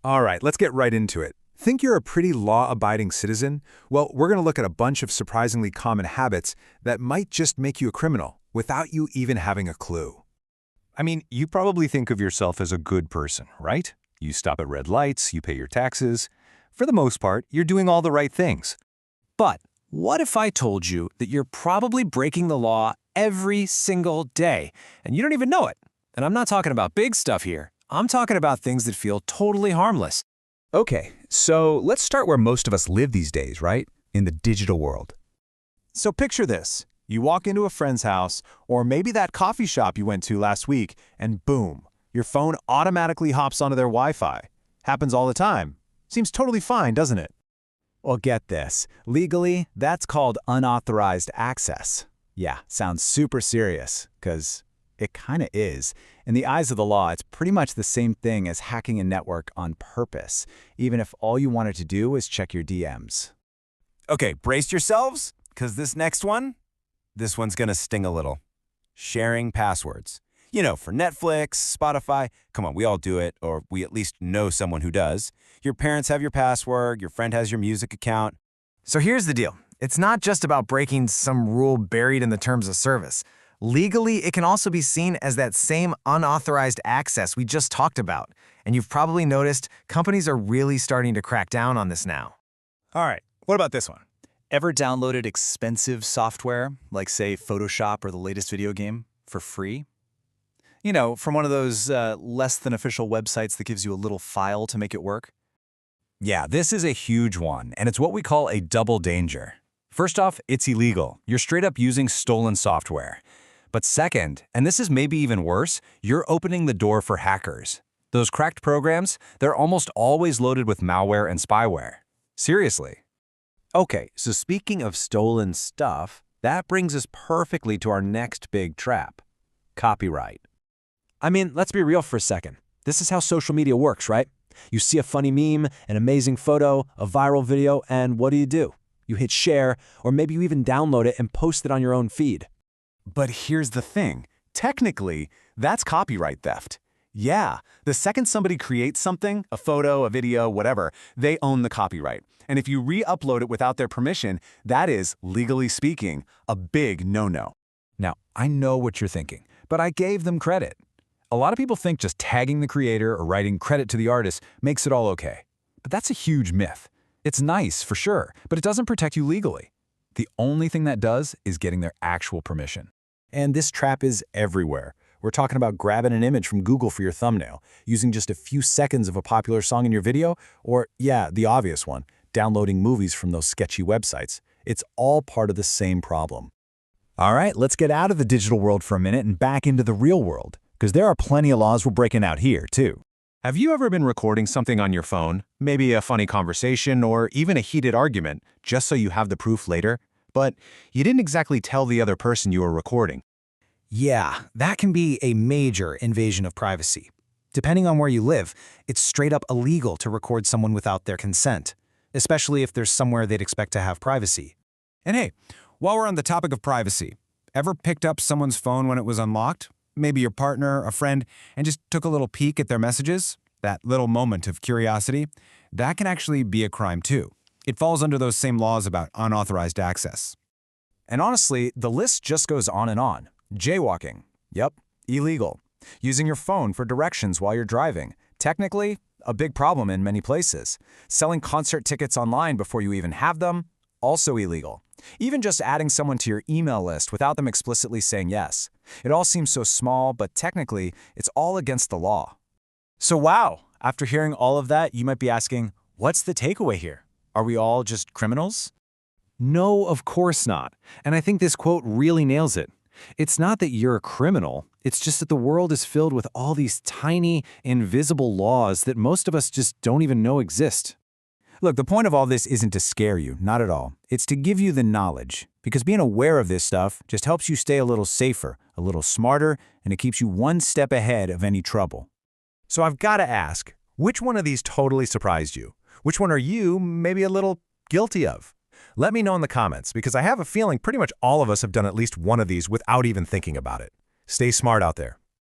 All right, let's get right into it. Think you're a pretty law-abiding citizen? Well, we're going to look at a bunch of surprisingly common habits that might just make you a criminal without you even having a clue. I mean, you probably think of yourself as a good person, right? You stop at red lights, you pay your taxes. For the most part, you're doing all the right things. But what if I told you that you're probably breaking the law every single day, and you don't even know it? And I'm not talking about big stuff here. I'm talking about things that feel totally harmless. Okay, so let's start where most of us live these days, right? In the digital world. So picture this. You walk into a friend's house, or maybe that coffee shop you went to last week, and boom, your phone automatically hops onto their Wi-Fi. Happens all the time. Seems totally fine, doesn't it? Well, get this. Legally, that's called unauthorized access. Yeah, sounds super serious, because it kind of is. In the eyes of the law, it's pretty much the same thing as hacking a network on purpose, even if all you wanted to do was check your DMs. Okay, brace yourselves, because this one's gonna sting a little. Sharing passwords. You know, for Netflix, Spotify, come on, we all do it, or we at least know someone who does. Your parents have your password, your friend has your music account. So here's the deal. It's not just about breaking some rule buried in the terms of service. Legally, it can also be seen as that same unauthorized access we just talked about. And you've probably noticed companies are really starting to crack down on this now. All right, what about this one? Ever downloaded expensive software, like say Photoshop or the latest video game, for free? You know, from one of those less than official websites that gives you a little file to make it work? Yeah, this is a huge one, and it's what we call a double danger. First off, it's illegal. You're straight up using stolen software. But second, and this is maybe even worse, you're opening the door for hackers. Those cracked programs, they're almost always loaded with malware and spyware. Seriously. Okay, so speaking of stolen stuff, that brings us perfectly to our next big trap: copyright. I mean, let's be real for a second. This is how social media works, right? You see a funny meme, an amazing photo, a viral video, and what do? You hit share, or maybe you even download it and post it on your own feed. But here's the thing. Technically, that's copyright theft. Yeah, the second somebody creates something, a photo, a video, whatever, they own the copyright. And if you re-upload it without their permission, that is, legally speaking, a big no-no. Now, I know what you're thinking, but I gave them credit. A lot of people think just tagging the creator or writing credit to the artist makes it all okay. But that's a huge myth. It's nice, for sure, but it doesn't protect you legally. The only thing that does is getting their actual permission. And this trap is everywhere. We're talking about grabbing an image from Google for your thumbnail, using just a few seconds of a popular song in your video, or, yeah, the obvious one, downloading movies from those sketchy websites. It's all part of the same problem. All right, let's get out of the digital world for a minute and back into the real world, because there are plenty of laws we're breaking out here, too. Have you ever been recording something on your phone, maybe a funny conversation or even a heated argument, just so you have the proof later, but you didn't exactly tell the other person you were recording? Yeah, that can be a major invasion of privacy. Depending on where you live, it's straight up illegal to record someone without their consent, especially if there's somewhere they'd expect to have privacy. And hey, while we're on the topic of privacy, ever picked up someone's phone when it was unlocked? Maybe your partner, a friend, and just took a little peek at their messages? That little moment of curiosity? That can actually be a crime too. It falls under those same laws about unauthorized access. And honestly, the list just goes on and on. Jaywalking. Yep, illegal. Using your phone for directions while you're driving. Technically, a big problem in many places. Selling concert tickets online before you even have them. Also illegal. Even just adding someone to your email list without them explicitly saying yes. It all seems so small, but technically, it's all against the law. So wow, after hearing all of that, you might be asking, what's the takeaway here? Are we all just criminals? No, of course not. And I think this quote really nails it. It's not that you're a criminal, it's just that the world is filled with all these tiny, invisible laws that most of us just don't even know exist. Look, the point of all this isn't to scare you, not at all. It's to give you the knowledge, because being aware of this stuff just helps you stay a little safer, a little smarter, and it keeps you one step ahead of any trouble. So I've got to ask, which one of these totally surprised you? Which one are you maybe a little guilty of? Let me know in the comments, because I have a feeling pretty much all of us have done at least one of these without even thinking about it. Stay smart out there.